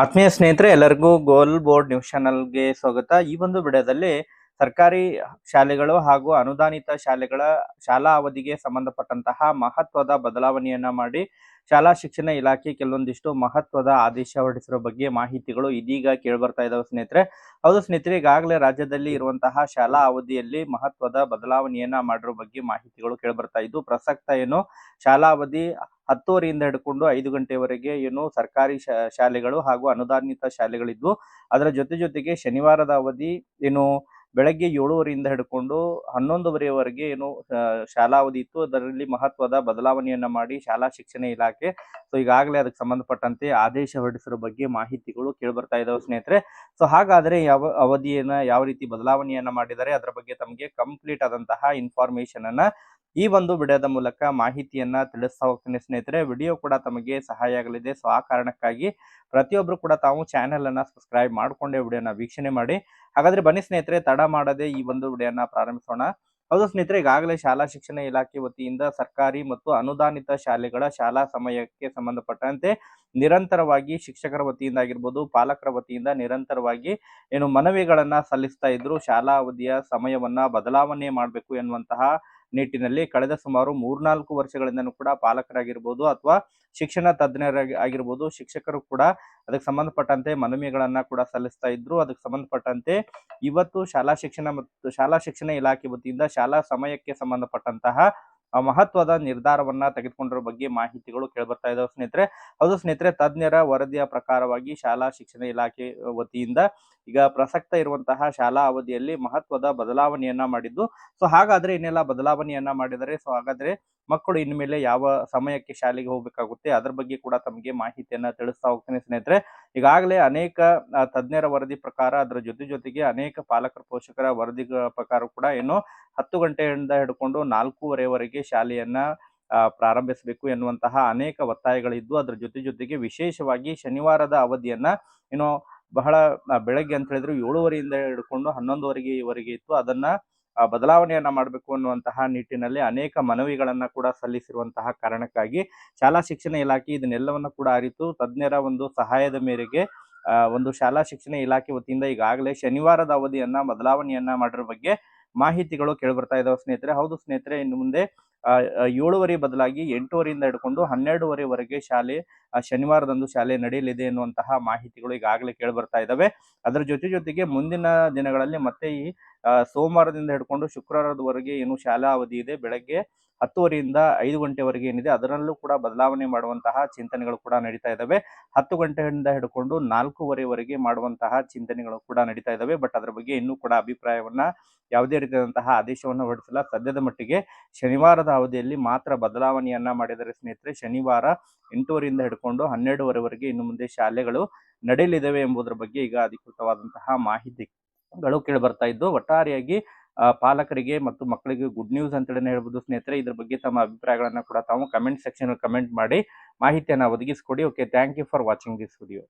ಆತ್ಮೀಯ ಸ್ನೇಹಿತರೆ, ಎಲ್ಲರಿಗೂ ಗೋಲ್ ಬೋರ್ಡ್ ನ್ಯೂಸ್ ಚಾನಲ್ಗೆ ಸ್ವಾಗತ. ಈ ಒಂದು ವಿಡಿಯೋದಲ್ಲಿ ಸರ್ಕಾರಿ ಶಾಲೆಗಳು ಹಾಗೂ ಅನುದಾನಿತ ಶಾಲೆಗಳ ಶಾಲಾ ಅವಧಿಗೆ ಸಂಬಂಧಪಟ್ಟಂತಹ ಮಹತ್ವದ ಬದಲಾವಣೆಯನ್ನ ಮಾಡಿ ಶಾಲಾ ಶಿಕ್ಷಣ ಇಲಾಖೆ ಕೆಲವೊಂದಿಷ್ಟು ಮಹತ್ವದ ಆದೇಶ ಹೊರಡಿಸಿರೋ ಬಗ್ಗೆ ಮಾಹಿತಿಗಳು ಇದೀಗ ಕೇಳಿಬರ್ತಾ ಇದಾವೆ ಸ್ನೇಹಿತರೆ. ಹೌದು ಸ್ನೇಹಿತರೆ, ಈಗಾಗಲೇ ರಾಜ್ಯದಲ್ಲಿ ಇರುವಂತಹ ಶಾಲಾ ಅವಧಿಯಲ್ಲಿ ಮಹತ್ವದ ಬದಲಾವಣೆಯನ್ನ ಮಾಡಿರೋ ಬಗ್ಗೆ ಮಾಹಿತಿಗಳು ಕೇಳಿಬರ್ತಾ ಇದ್ದು, ಪ್ರಸಕ್ತ ಏನು ಶಾಲಾ ಅವಧಿ 10:00 ಹಿಡ್ಕೊಂಡು 5 ಗಂಟೆವರೆಗೆ ಏನು ಸರ್ಕಾರಿ ಶಾಲೆಗಳು ಹಾಗೂ ಅನುದಾನಿತ ಶಾಲೆಗಳಿದ್ವು. ಅದರ ಜೊತೆಗೆ ಶನಿವಾರದ ಅವಧಿ ಏನು ಬೆಳಗ್ಗೆ 7:00 ಹಿಡ್ಕೊಂಡು 11:00ವರೆಗೆ ಏನು ಶಾಲಾ ಅವಧಿ ಇತ್ತು. ಅದರಲ್ಲಿ ಮಹತ್ವದ ಬದಲಾವಣೆಯನ್ನ ಮಾಡಿ ಶಾಲಾ ಶಿಕ್ಷಣ ಇಲಾಖೆ ಈಗಾಗಲೇ ಅದಕ್ಕೆ ಸಂಬಂಧಪಟ್ಟಂತೆ ಆದೇಶ ಹೊರಡಿಸಿರೋ ಬಗ್ಗೆ ಮಾಹಿತಿಗಳು ಕೇಳಿಬರ್ತಾ ಇದಾವೆ ಸ್ನೇಹಿತರೆ. ಹಾಗಾದ್ರೆ ಯಾವ ಅವಧಿಯನ್ನ ಯಾವ ರೀತಿ ಬದಲಾವಣೆಯನ್ನ ಮಾಡಿದ್ದಾರೆ ಅದರ ಬಗ್ಗೆ ತಮಗೆ ಕಂಪ್ಲೀಟ್ ಆದಂತಹ ಇನ್ಫಾರ್ಮೇಶನ್ ಅನ್ನ ಈ ಒಂದು ವಿಡಿಯೋದ ಮೂಲಕ ಮಾಹಿತಿಯನ್ನ ತಿಳಿಸ್ತಾ ಹೋಗ್ತೀನಿ ಸ್ನೇಹಿತರೆ. ವಿಡಿಯೋ ಕೂಡ ತಮಗೆ ಸಹಾಯ ಆಗಲಿದೆ. ಆ ಕಾರಣಕ್ಕಾಗಿ ಪ್ರತಿಯೊಬ್ಬರು ಕೂಡ ತಾವು ಚಾನೆಲ್ ಅನ್ನ ಸಬ್ಸ್ಕ್ರೈಬ್ ಮಾಡಿಕೊಂಡೇ ವಿಡಿಯೋನ ವೀಕ್ಷಣೆ ಮಾಡಿ. ಹಾಗಾದ್ರೆ ಬನ್ನಿ ಸ್ನೇಹಿತರೆ, ತಡ ಮಾಡದೆ ಈ ಒಂದು ವಿಡಿಯೋನ ಪ್ರಾರಂಭಿಸೋಣ. ಹೌದು ಸ್ನೇಹಿತರೆ, ಈಗಾಗಲೇ ಶಾಲಾ ಶಿಕ್ಷಣ ಇಲಾಖೆ ವತಿಯಿಂದ ಸರ್ಕಾರಿ ಮತ್ತು ಅನುದಾನಿತ ಶಾಲೆಗಳ ಶಾಲಾ ಸಮಯಕ್ಕೆ ಸಂಬಂಧಪಟ್ಟಂತೆ ನಿರಂತರವಾಗಿ ಶಿಕ್ಷಕರ ವತಿಯಿಂದ ಆಗಿರ್ಬೋದು, ಪಾಲಕರ ವತಿಯಿಂದ ನಿರಂತರವಾಗಿ ಏನು ಮನವಿಗಳನ್ನ ಸಲ್ಲಿಸ್ತಾ ಇದ್ರು. ಶಾಲಾ ಅವಧಿಯ ಸಮಯವನ್ನ ಬದಲಾವಣೆ ಮಾಡಬೇಕು ಎನ್ನುವಂತಹ ನಿಟ್ಟಿನಲ್ಲಿ ಕಳೆದ ಸುಮಾರು 3-4 ವರ್ಷಗಳಿಂದನೂ ಕೂಡ ಪಾಲಕರಾಗಿರ್ಬೋದು ಅಥವಾ ಶಿಕ್ಷಣ ತಜ್ಞರಾಗಿರ್ಬೋದು, ಶಿಕ್ಷಕರು ಕೂಡ ಅದಕ್ಕೆ ಸಂಬಂಧಪಟ್ಟಂತೆ ಮನವಿಗಳನ್ನ ಕೂಡ ಸಲ್ಲಿಸ್ತಾ ಇದ್ರು. ಅದಕ್ಕೆ ಸಂಬಂಧಪಟ್ಟಂತೆ ಇವತ್ತು ಶಾಲಾ ಶಿಕ್ಷಣ ಇಲಾಖೆ ವತಿಯಿಂದ ಶಾಲಾ ಸಮಯಕ್ಕೆ ಸಂಬಂಧಪಟ್ಟಂತಹ ಮಹತ್ವದ ನಿರ್ಧಾರವನ್ನ ತೆಗೆದುಕೊಂಡಿರೋ ಬಗ್ಗೆ ಮಾಹಿತಿಗಳು ಕೇಳಿಬರ್ತಾ ಇದಾವೆ ಸ್ನೇಹಿತರೆ. ಹೌದು ಸ್ನೇಹಿತರೆ, ತಜ್ಞರ ವರದಿಯ ಪ್ರಕಾರವಾಗಿ ಶಾಲಾ ಶಿಕ್ಷಣ ಇಲಾಖೆ ವತಿಯಿಂದ ಈಗ ಪ್ರಸಕ್ತ ಇರುವಂತಹ ಶಾಲಾ ಅವಧಿಯಲ್ಲಿ ಮಹತ್ವದ ಬದಲಾವಣೆಯನ್ನ ಮಾಡಿದ್ದು. ಹಾಗಾದ್ರೆ ಇನ್ನೆಲ್ಲ ಬದಲಾವಣೆಯನ್ನ ಮಾಡಿದರೆ ಹಾಗಾದ್ರೆ ಮಕ್ಕಳು ಇನ್ಮೇಲೆ ಯಾವ ಸಮಯಕ್ಕೆ ಶಾಲೆಗೆ ಹೋಗ್ಬೇಕಾಗುತ್ತೆ ಅದ್ರ ಬಗ್ಗೆ ಕೂಡ ತಮಗೆ ಮಾಹಿತಿಯನ್ನ ತಿಳಿಸ್ತಾ ಹೋಗ್ತೀನಿ ಸ್ನೇಹಿತರೆ. ಈಗಾಗಲೇ ಅನೇಕ ತಜ್ಞರ ವರದಿ ಪ್ರಕಾರ, ಅದರ ಜೊತೆಗೆ ಅನೇಕ ಪಾಲಕರ ಪೋಷಕರ ವರದಿಗಳ ಪ್ರಕಾರ ಕೂಡ ಏನು 10 ಗಂಟೆಯಿಂದ ಹಿಡ್ಕೊಂಡು 4:30ವರೆಗೆ ಶಾಲೆಯನ್ನ ಪ್ರಾರಂಭಿಸಬೇಕು ಎನ್ನುವಂತಹ ಅನೇಕ ಒತ್ತಾಯಗಳಿದ್ದು, ಅದರ ಜೊತೆಗೆ ವಿಶೇಷವಾಗಿ ಶನಿವಾರದ ಅವಧಿಯನ್ನ ಏನು ಬಹಳ ಬೆಳಗ್ಗೆ ಅಂತ ಹೇಳಿದ್ರು 7:30ಯಿಂದ ಹಿಡ್ಕೊಂಡು 11:00ವರೆಗೆ ಇತ್ತು. ಅದನ್ನ ಬದಲಾವಣೆಯನ್ನ ಮಾಡಬೇಕು ಅನ್ನುವಂತಹ ನಿಟ್ಟಿನಲ್ಲಿ ಅನೇಕ ಮನವಿಗಳನ್ನ ಕೂಡ ಸಲ್ಲಿಸಿರುವಂತಹ ಕಾರಣಕ್ಕಾಗಿ ಶಾಲಾ ಶಿಕ್ಷಣ ಇಲಾಖೆ ಇದನ್ನೆಲ್ಲವನ್ನ ಕೂಡ ಅರಿತು ತಜ್ಞರ ಒಂದು ಸಹಾಯದ ಮೇರೆಗೆ ಒಂದು ಶಾಲಾ ಶಿಕ್ಷಣ ಇಲಾಖೆ ವತಿಯಿಂದ ಈಗಾಗಲೇ ಶನಿವಾರದ ಅವಧಿಯನ್ನ ಬದಲಾವಣೆಯನ್ನ ಮಾಡಿರೋ ಬಗ್ಗೆ ಮಾಹಿತಿಗಳು ಕೇಳಿಬರ್ತಾ ಇದಾವೆ ಸ್ನೇಹಿತರೆ. ಹೌದು ಸ್ನೇಹಿತರೆ, ಇನ್ನು ಮುಂದೆ 7:30 ಬದಲಾಗಿ 8:00ರಿಂದ ಹಿಡ್ಕೊಂಡು 12:00ವರೆಗೆ ಶಾಲೆ ಶನಿವಾರದಂದು ಶಾಲೆ ನಡೆಯಲಿದೆ ಎನ್ನುವಂತಹ ಮಾಹಿತಿಗಳು ಈಗಾಗಲೇ ಕೇಳಿಬರ್ತಾ ಇದಾವೆ. ಅದರ ಜೊತೆಗೆ ಮುಂದಿನ ದಿನಗಳಲ್ಲಿ ಮತ್ತೆ ಈ ಸೋಮವಾರದಿಂದ ಹಿಡ್ಕೊಂಡು ಶುಕ್ರವಾರದವರೆಗೆ ಏನು ಶಾಲಾ ಅವಧಿ ಇದೆ, ಬೆಳಗ್ಗೆ 10:00ರಿಂದ 5 ಗಂಟೆವರೆಗೆ ಏನಿದೆ ಅದರಲ್ಲೂ ಕೂಡ ಬದಲಾವಣೆ ಮಾಡುವಂತಹ ಚಿಂತನೆಗಳು ಕೂಡ ನಡೀತಾ ಇದಾವೆ. 10 ಗಂಟೆಯಿಂದ ಹಿಡ್ಕೊಂಡು 4:30ವರೆಗೆ ಮಾಡುವಂತಹ ಚಿಂತನೆಗಳು ಕೂಡ ನಡೀತಾ ಇದಾವೆ. ಬಟ್ ಅದರ ಬಗ್ಗೆ ಇನ್ನೂ ಕೂಡ ಅಭಿಪ್ರಾಯವನ್ನ ಯಾವುದೇ ರೀತಿಯಾದಂತಹ ಆದೇಶವನ್ನು ಹೊರಡಿಸಿಲ್ಲ. ಸದ್ಯದ ಮಟ್ಟಿಗೆ ಶನಿವಾರದ ಅವಧಿಯಲ್ಲಿ ಮಾತ್ರ ಬದಲಾವಣೆಯನ್ನ ಮಾಡಿದರೆ ಸ್ನೇಹಿತರೆ. ಶನಿವಾರ 8:00ರಿಂದ ಹಿಡ್ಕೊಂಡು 12:00ವರೆಗೆ ಇನ್ನು ಮುಂದೆ ಶಾಲೆಗಳು ನಡೆಯಲಿದ್ದಾವೆ ಎಂಬುದರ ಬಗ್ಗೆ ಈಗ ಅಧಿಕೃತವಾದಂತಹ ಮಾಹಿತಿಗಳು ಕೇಳಿ ಬರ್ತಾ ಇದ್ದು, ಒಟ್ಟಾರೆಯಾಗಿ ಪಾಲಕರಿಗೆ ಮತ್ತು ಮಕ್ಕಳಿಗೆ ಗುಡ್ ನ್ಯೂಸ್ ಅಂತೇಳಿ ಹೇಳ್ಬೋದು ಸ್ನೇಹಿತರೆ. ಇದ್ರ ಬಗ್ಗೆ ತಮ್ಮ ಅಭಿಪ್ರಾಯಗಳನ್ನ ಕೂಡ ತಾವು ಕಮೆಂಟ್ ಸೆಕ್ಷನ್ ಕಮೆಂಟ್ ಮಾಡಿ ಮಾಹಿತಿಯನ್ನ ಒದಗಿಸಿಕೊಡಿ. Okay, thank you for watching this video.